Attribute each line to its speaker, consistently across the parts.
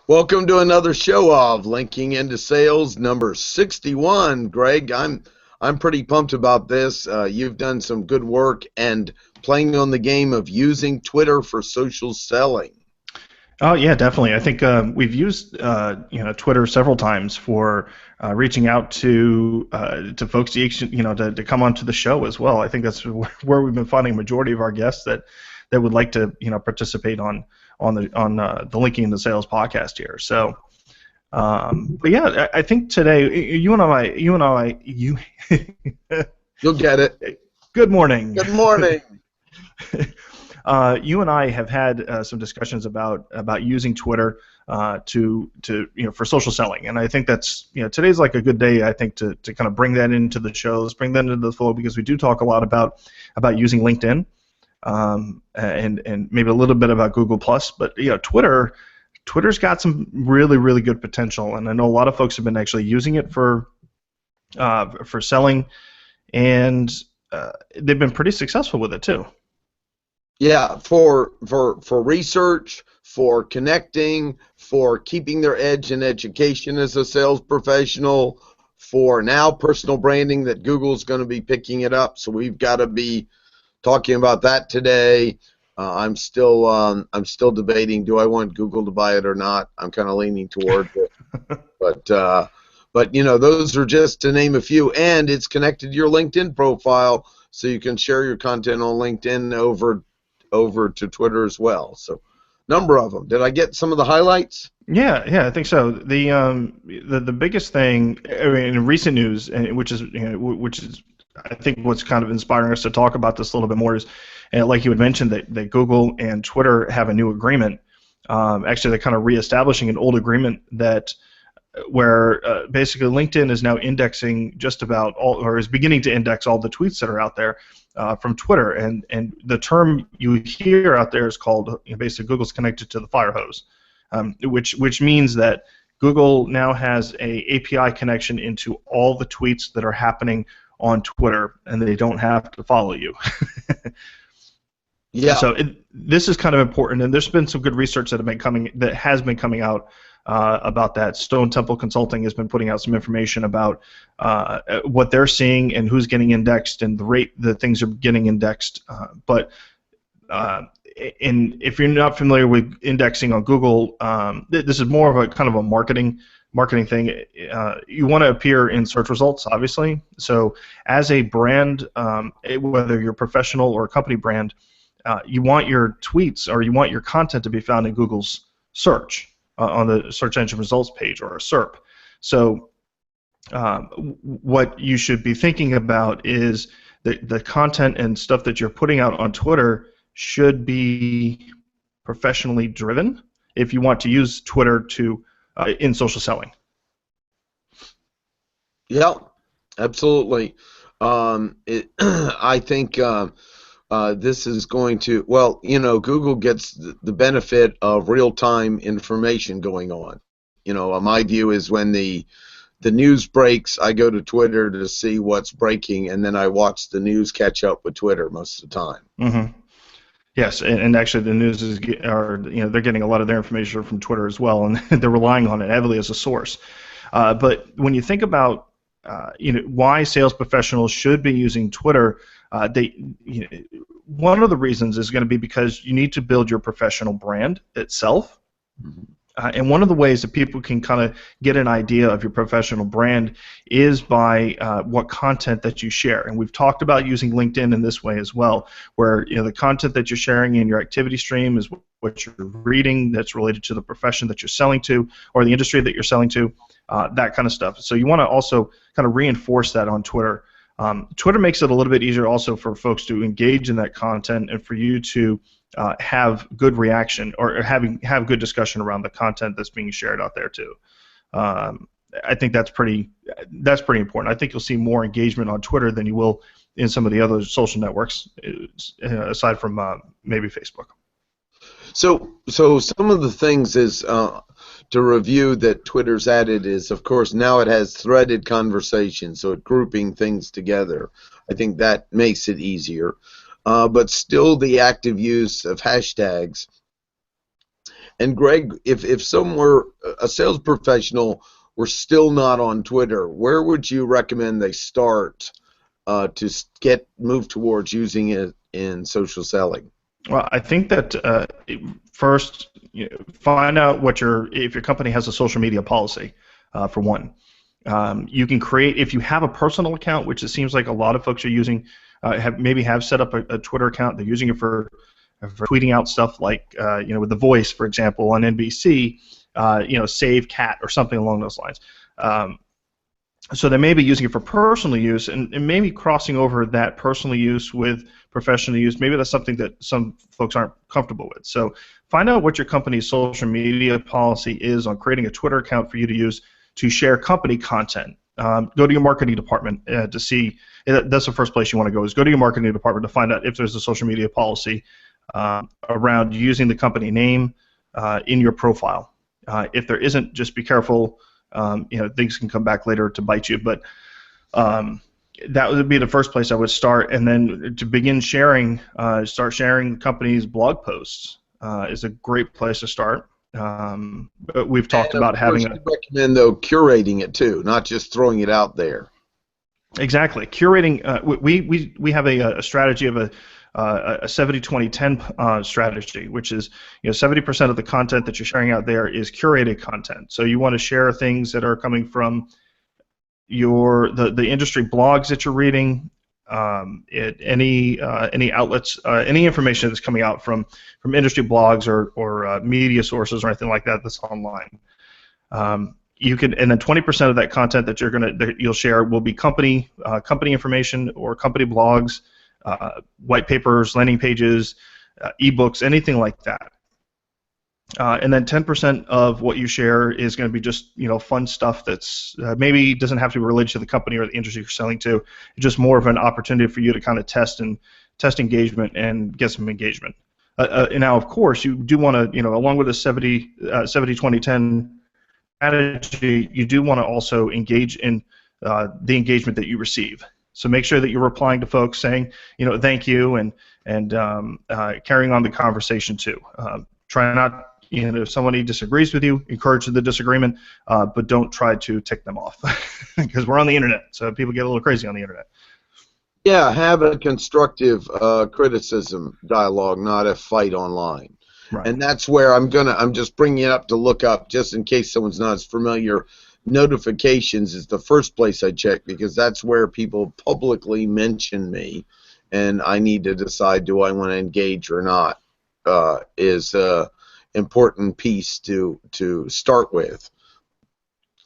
Speaker 1: Welcome to another show of Linking into Sales number 61. Greg, I'm pretty pumped about this. You've done some good work and playing on the game of using Twitter for social selling.
Speaker 2: Oh yeah, definitely. I think we've used Twitter several times for reaching out to folks to come onto the show as well. I think that's where we've been finding a majority of our guests that would like to participate on the Linking into Sales podcast here. So, but yeah, I think today you and I.
Speaker 1: You'll get it.
Speaker 2: Good morning.
Speaker 1: Good morning.
Speaker 2: You and I have had some discussions about using Twitter for social selling, and I think that's today's like a good day I think to kind of bring that into the show. Let's bring that into the flow because we do talk a lot about using LinkedIn, and maybe a little bit about Google Plus, but Twitter's got some really good potential, and I know a lot of folks have been actually using it for selling, and they've been pretty successful with it too.
Speaker 1: Yeah, for research, for connecting, for keeping their edge in education as a sales professional, for now personal branding that Google's going to be picking it up. So we've got to be talking about that today. I'm still debating, do I want Google to buy it or not? I'm kind of leaning towards it. But those are just to name a few, and it's connected to your LinkedIn profile, so you can share your content on LinkedIn over to Twitter as well. So, number of them. Did I get some of the highlights?
Speaker 2: Yeah, I think so. The biggest thing, I mean, in recent news, which is I think what's kind of inspiring us to talk about this a little bit more is, like you had mentioned, that Google and Twitter have a new agreement. Actually, they're kind of reestablishing an old agreement where basically LinkedIn is now indexing just about all, or is beginning to index all the tweets that are out there from Twitter, and the term you hear out there is called, basically Google's connected to the fire hose, which means that Google now has a API connection into all the tweets that are happening on Twitter, and they don't have to follow you.
Speaker 1: Yeah.
Speaker 2: So this is kind of important, and there's been some good research that has been coming out about that. Stone Temple Consulting has been putting out some information about what they're seeing and who's getting indexed and the rate that things are getting indexed. But if you're not familiar with indexing on Google, this is more of a kind of a marketing thing. You want to appear in search results, obviously. So as a brand, whether you're professional or a company brand, you want your tweets or you want your content to be found in Google's search on the search engine results page, or a SERP. So what you should be thinking about is the content and stuff that you're putting out on Twitter should be professionally driven if you want to use Twitter in social selling.
Speaker 1: Yeah, absolutely. I think this is going to, Google gets the benefit of real-time information going on. My view is when the news breaks, I go to Twitter to see what's breaking, and then I watch the news catch up with Twitter most of the time.
Speaker 2: Mm-hmm. Yes, and actually the news they're getting a lot of their information from Twitter as well, and they're relying on it heavily as a source. But when you think about why sales professionals should be using Twitter, one of the reasons is going to be because you need to build your professional brand itself. Mm-hmm. And one of the ways that people can kind of get an idea of your professional brand is by what content that you share. And we've talked about using LinkedIn in this way as well, where the content that you're sharing in your activity stream is what you're reading that's related to the profession that you're selling to or the industry that you're selling to, that kind of stuff. So you want to also kind of reinforce that on Twitter. Twitter makes it a little bit easier also for folks to engage in that content and for you to have good reaction or have good discussion around the content that's being shared out there too. I think that's pretty important. I think you'll see more engagement on Twitter than you will in some of the other social networks, aside from maybe Facebook.
Speaker 1: So some of the things is to review that Twitter's added is, of course, now it has threaded conversation, so it's grouping things together. I think that makes it easier. But still the active use of hashtags. And Greg, if somewhere a sales professional were still not on Twitter, where would you recommend they start to move towards using it in social selling?
Speaker 2: Well, I think that first, find out if your company has a social media policy, for one. You can create, if you have a personal account, which it seems like a lot of folks are using, have set up a Twitter account. They're using it for tweeting out stuff like, with The Voice, for example, on NBC, save cat or something along those lines. So they may be using it for personal use, and maybe crossing over that personal use with professional use. Maybe that's something that some folks aren't comfortable with. So find out what your company's social media policy is on creating a Twitter account for you to use to share company content. Go to your marketing department to see. That's the first place you want to go, is go to your marketing department to find out if there's a social media policy around using the company name in your profile. If there isn't, just be careful. Things can come back later to bite you, but that would be the first place I would start, and then to begin sharing, start sharing companies' blog posts is a great place to start. But we've talked about having
Speaker 1: I recommend, though, curating it too, not just throwing it out there.
Speaker 2: Exactly, curating. We have a strategy of a 70-20-10 strategy, which is 70% of the content that you're sharing out there is curated content. So you want to share things that are coming from the industry blogs that you're reading, any outlets, any information that's coming out from industry blogs or media sources or anything like that that's online. You can, and then 20% of that content that you'll share will be company information or company blogs, white papers, landing pages, ebooks, anything like that. And then 10% of what you share is going to be just fun stuff that's maybe doesn't have to be related to the company or the industry you're selling to. It's just more of an opportunity for you to kind of test engagement and get some engagement. And now, of course, you do want to, along with the 70-20-10 strategy, you do want to also engage in the engagement that you receive. So make sure that you're replying to folks saying, thank you, and carrying on the conversation too. Try not, if somebody disagrees with you, encourage the disagreement, but don't try to tick them off, because we're on the internet, so people get a little crazy on the internet.
Speaker 1: Yeah, have a constructive criticism dialogue, not a fight online. Right. And that's where I'm just bringing it up to look up, just in case someone's not as familiar. Notifications is the first place I check, because that's where people publicly mention me, and I need to decide, do I want to engage or not, is an important piece to start with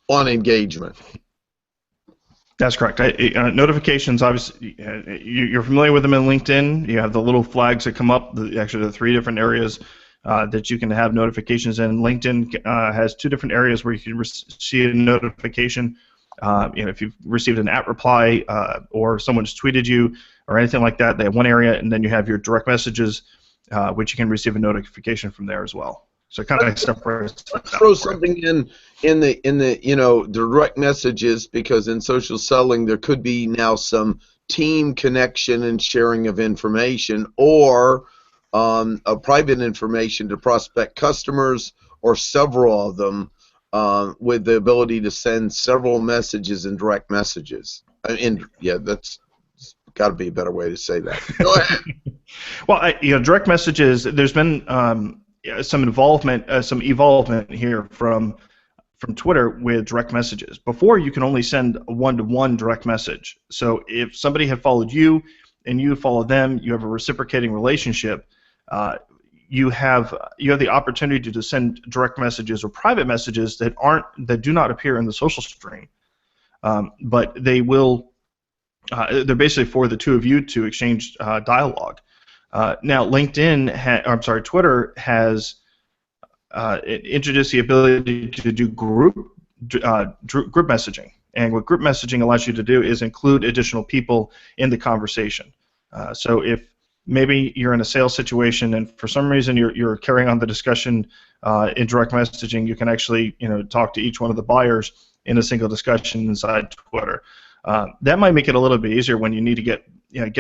Speaker 1: on engagement.
Speaker 2: That's correct. Notifications, obviously, you're familiar with them in LinkedIn. You have the little flags that come up, actually the 3 different areas that you can have notifications in. LinkedIn has 2 different areas where you can receive a notification. If you've received an @reply or someone's tweeted you or anything like that, they have one area, and then you have your direct messages, which you can receive a notification from there as well. So kind of separates.
Speaker 1: Let's throw something in the direct messages, because in social selling there could be now some team connection and sharing of information, or a private information to prospect customers, or several of them, with the ability to send several messages in direct messages. That's got to be a better way to say that. Go ahead.
Speaker 2: Well, direct messages. There's been some evolvement here from Twitter with direct messages. Before, you can only send a one-to-one direct message. So if somebody had followed you and you follow them, you have a reciprocating relationship. You have the opportunity to send direct messages or private messages that do not appear in the social stream, but they will. They're basically for the two of you to exchange dialogue. Now, Twitter has introduced the ability to do group messaging, and what group messaging allows you to do is include additional people in the conversation. So if maybe you're in a sales situation and for some reason you're carrying on the discussion in direct messaging, you can actually talk to each one of the buyers in a single discussion inside Twitter. That might make it a little bit easier when you need to get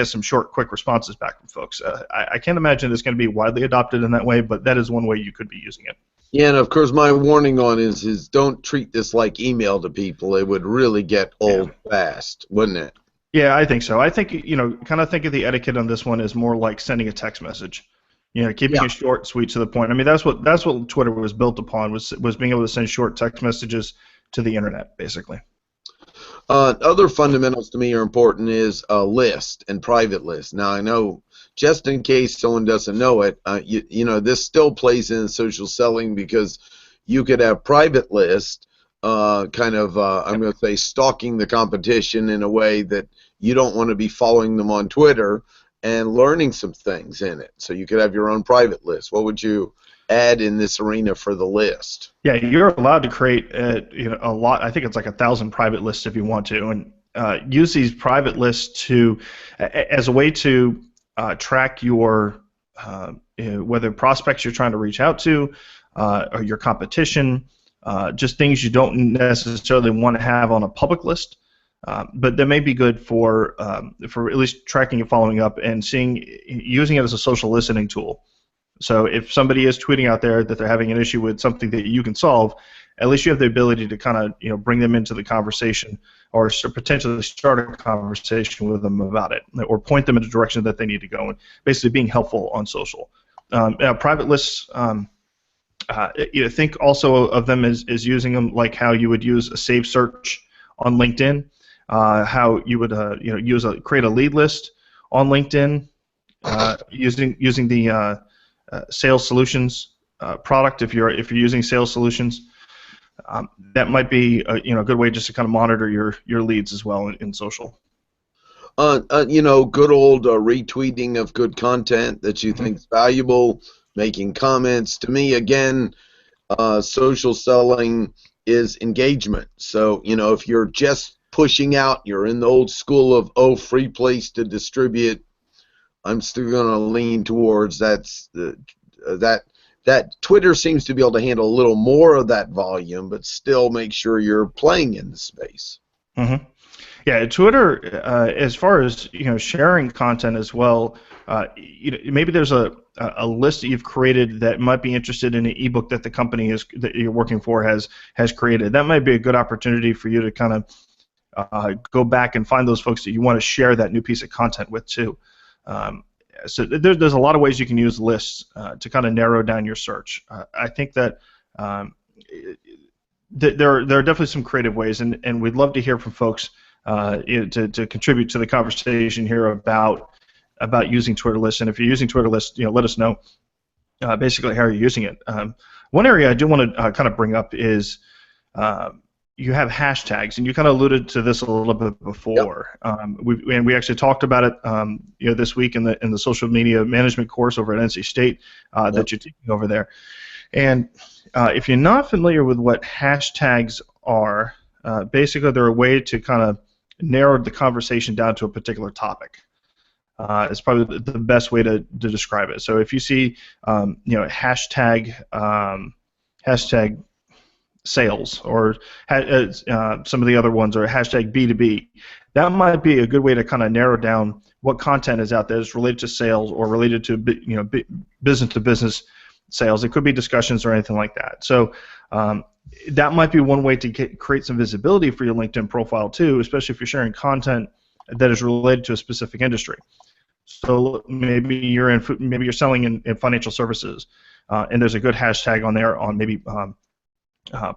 Speaker 2: some short, quick responses back from folks. I can't imagine it's going to be widely adopted in that way, but that is one way you could be using it.
Speaker 1: Yeah, and of course my warning on is don't treat this like email to people. It would really get
Speaker 2: Yeah.
Speaker 1: old fast, wouldn't it?
Speaker 2: Yeah, I think so. I think, kind of think of the etiquette on this one as more like sending a text message. Keeping
Speaker 1: Yeah.
Speaker 2: it short, sweet, to the point. I mean, that's what Twitter was built upon, was being able to send short text messages to the internet, basically.
Speaker 1: Other fundamentals to me are important is a list and private list. Now I know, just in case someone doesn't know it, this still plays in social selling because you could have private list, I'm going to say stalking the competition in a way that you don't want to be following them on Twitter and learning some things in it. So you could have your own private list. What would you add in this arena for the list?
Speaker 2: Yeah, you're allowed to create a lot. I think it's like 1,000 private lists if you want to, and use these private lists as a way to track your whether prospects you're trying to reach out to, or your competition, just things you don't necessarily want to have on a public list. But that may be good for at least tracking and following up and using it as a social listening tool. So if somebody is tweeting out there that they're having an issue with something that you can solve, at least you have the ability to kind of bring them into the conversation, or potentially start a conversation with them about it, or point them in the direction that they need to go, and basically being helpful on social. Private lists, think also of them as using them like how you would use a saved search on LinkedIn, how you would create a lead list on LinkedIn, using the Sales Solutions product. If you're using Sales Solutions, that might be a good way just to kind of monitor your leads as well in social.
Speaker 1: Good old retweeting of good content that you think is valuable, making comments. To me, again, social selling is engagement. So, if you're just pushing out, you're in the old school of free place to distribute. I'm still going to lean towards that Twitter seems to be able to handle a little more of that volume, but still make sure you're playing in the space.
Speaker 2: Mm-hmm. Yeah, Twitter, as far as sharing content as well, maybe there's a list that you've created that might be interested in an ebook that the company that you're working for has created. That might be a good opportunity for you to kind of go back and find those folks that you want to share that new piece of content with too. So there's a lot of ways you can use lists to kind of narrow down your search. I think that there are definitely some creative ways, and we'd love to hear from folks to contribute to the conversation here about using Twitter lists. And if you're using Twitter lists, let us know basically how you're using it. One area I do want to kind of bring up is you have hashtags, and you kind of alluded to this a little bit before. Yep. We actually talked about it this week in the social media management course over at NC State that you're taking over there. And if you're not familiar with what hashtags are, basically they're a way to kind of narrow the conversation down to a particular topic. It's probably the best way to describe it. So if you see hashtag sales, or some of the other ones, or hashtag B2B, that might be a good way to kind of narrow down what content is out there that's related to sales or related to business to business sales. It could be discussions or anything like that. So that might be one way to create some visibility for your LinkedIn profile too, especially if you're sharing content that is related to a specific industry. So maybe you're selling in financial services, and there's a good hashtag on there on maybe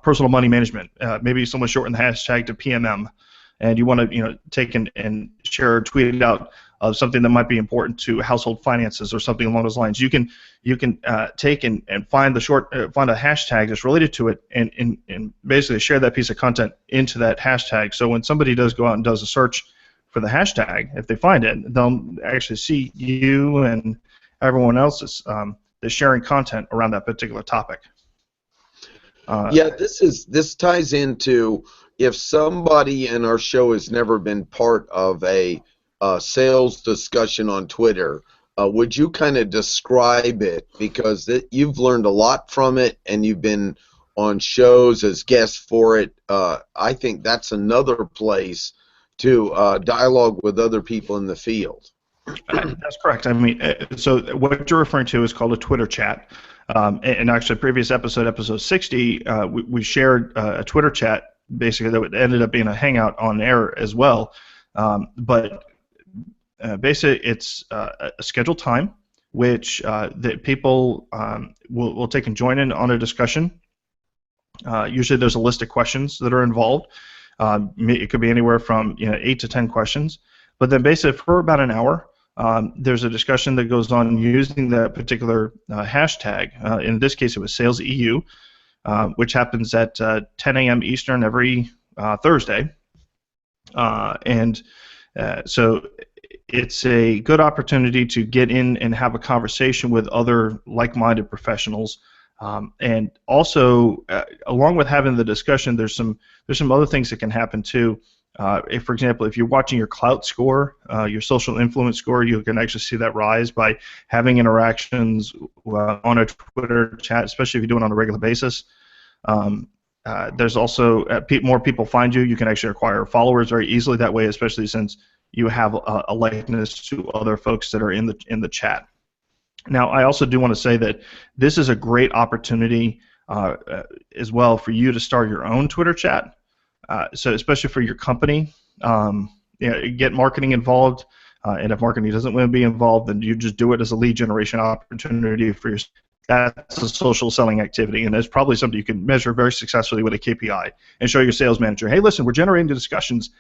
Speaker 2: personal money management. Maybe someone shortened the hashtag to PMM, and you want to take and share or tweet it out of something that might be important to household finances or something along those lines. You can take and find find a hashtag that's related to it, and basically share that piece of content into that hashtag. So when somebody does go out and does a search for the hashtag, if they find it, they'll actually see you and everyone else that's sharing content around that particular topic.
Speaker 1: This ties into, if somebody in our show has never been part of a sales discussion on Twitter, would you kind of describe it, because you've learned a lot from it and you've been on shows as guests for it. I think that's another place to dialogue with other people in the field.
Speaker 2: That's correct. I mean, so what you're referring to is called a Twitter chat. And actually, previous episode 60, we shared a Twitter chat basically that ended up being a hangout on air as well. But basically, it's a scheduled time which that people will take and join in on a discussion. Usually, there's a list of questions that are involved. It could be anywhere from 8 to 10 questions. But then basically, for about an hour, there's a discussion that goes on using that particular hashtag. In this case, it was SalesEU, which happens at 10 a.m. Eastern every Thursday. So it's a good opportunity to get in and have a conversation with other like-minded professionals. And also, along with having the discussion, there's some other things that can happen too. If, for example, if you're watching your clout score, your social influence score, you can actually see that rise by having interactions on a Twitter chat, especially if you do it on a regular basis. There's also more people find you. You can actually acquire followers very easily that way, especially since you have a likeness to other folks that are in the chat. Now, I also do want to say that this is a great opportunity as well for you to start your own Twitter chat. So especially for your company, get marketing involved, and if marketing doesn't want to be involved, then you just do it as a lead generation opportunity for your. That's a social selling activity, and it's probably something you can measure very successfully with a KPI and show your sales manager, hey, listen, we're generating the discussions.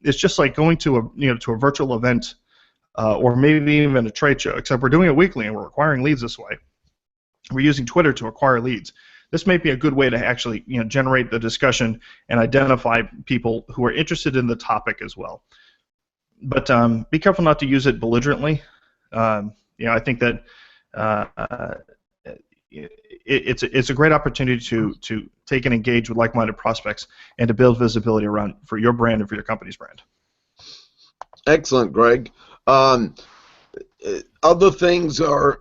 Speaker 2: It's just like going to a virtual event or maybe even a trade show, except we're doing it weekly and we're acquiring leads this way. We're using Twitter to acquire leads. This may be a good way to actually generate the discussion and identify people who are interested in the topic as well. But be careful not to use it belligerently. I think that it's a great opportunity to take and engage with like-minded prospects and to build visibility around for your brand and for your company's brand.
Speaker 1: Excellent, Greg. Other things are,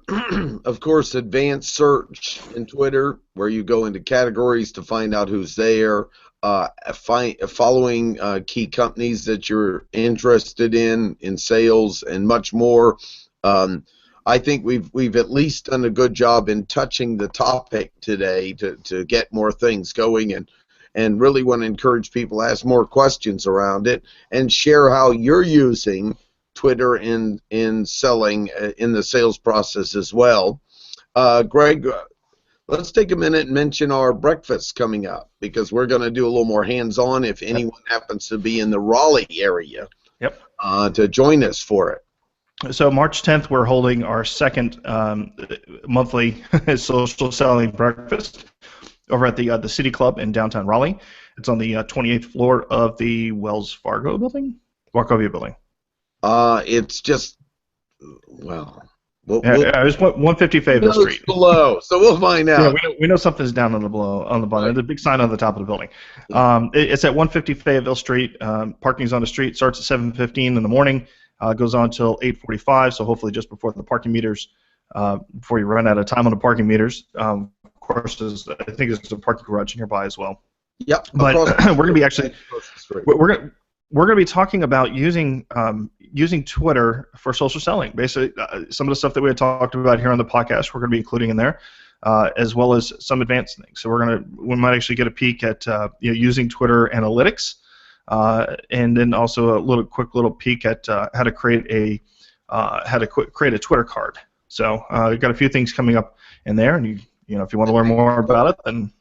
Speaker 1: of course, advanced search in Twitter, where you go into categories to find out who's there, following key companies that you're interested in sales, and much more. I think we've at least done a good job in touching the topic today to get more things going, and really want to encourage people to ask more questions around it and share how you're using Twitter in selling in the sales process as well. Greg, let's take a minute and mention our breakfast coming up, because we're going to do a little more hands-on if anyone happens to be in the Raleigh area.
Speaker 2: Yep.
Speaker 1: To join us for it.
Speaker 2: So March 10th, we're holding our second monthly social selling breakfast over at the City Club in downtown Raleigh. It's on the 28th floor of the Wells Fargo building, Wachovia building.
Speaker 1: It's just, well,
Speaker 2: it's 150 Fayetteville Street.
Speaker 1: Below, so we'll find out.
Speaker 2: Yeah, we know something's down on the bottom. Right. There's a big sign on the top of the building. It's at 150 Fayetteville Street. Parking's on the street. Starts at 7:15 in the morning. Goes on until 8:45. So hopefully just before the parking meters, before you run out of time on the parking meters. Of course, I think there's a parking garage nearby as well.
Speaker 1: Yep.
Speaker 2: But we're going to be actually we're going to be talking about using Twitter for social selling. Basically, some of the stuff that we had talked about here on the podcast, we're going to be including in there, as well as some advanced things. So we might actually get a peek at using Twitter analytics, and then also a quick little peek at how to create a Twitter card. So we've got a few things coming up in there, and if you want to learn more about it, then.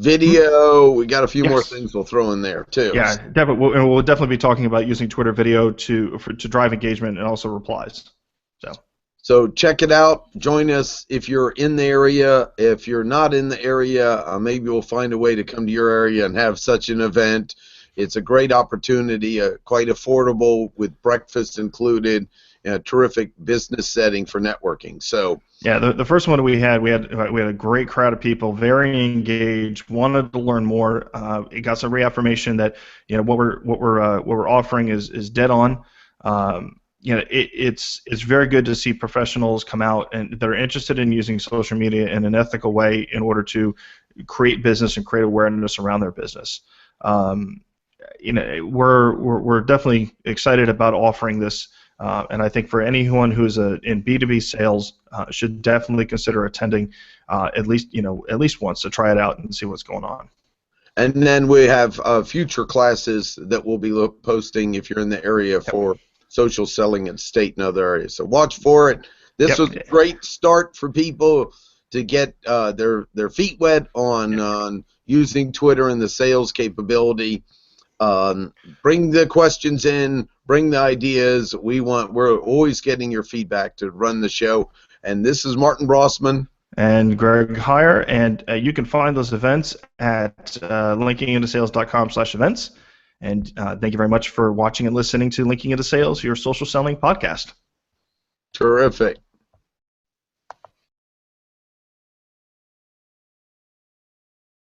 Speaker 1: Video, we got a few more things we'll throw in there too.
Speaker 2: Yeah, definitely. We'll definitely be talking about using Twitter video to drive engagement and also replies.
Speaker 1: So check it out. Join us if you're in the area. If you're not in the area, maybe we'll find a way to come to your area and have such an event. It's a great opportunity, quite affordable with breakfast included, and a terrific business setting for networking. So.
Speaker 2: Yeah, the first one we had a great crowd of people, very engaged, wanted to learn more. It got some reaffirmation that what we're offering is dead on. It's very good to see professionals come out and they're interested in using social media in an ethical way in order to create business and create awareness around their business. We're definitely excited about offering this And I think for anyone who's in B2B sales, should definitely consider attending at least once to try it out and see what's going on.
Speaker 1: And then we have future classes that we'll be posting if you're in the area for social selling in state and other areas. So watch for it. This was a great start for people to get their feet wet on using Twitter and the sales capability. Bring the questions in, bring the ideas. We're always getting your feedback to run the show. And this is Martin Brossman.
Speaker 2: And Greg Heier, and you can find those events at linkingintosales.com/events. And thank you very much for watching and listening to Linking Into Sales, your social selling podcast.
Speaker 1: Terrific.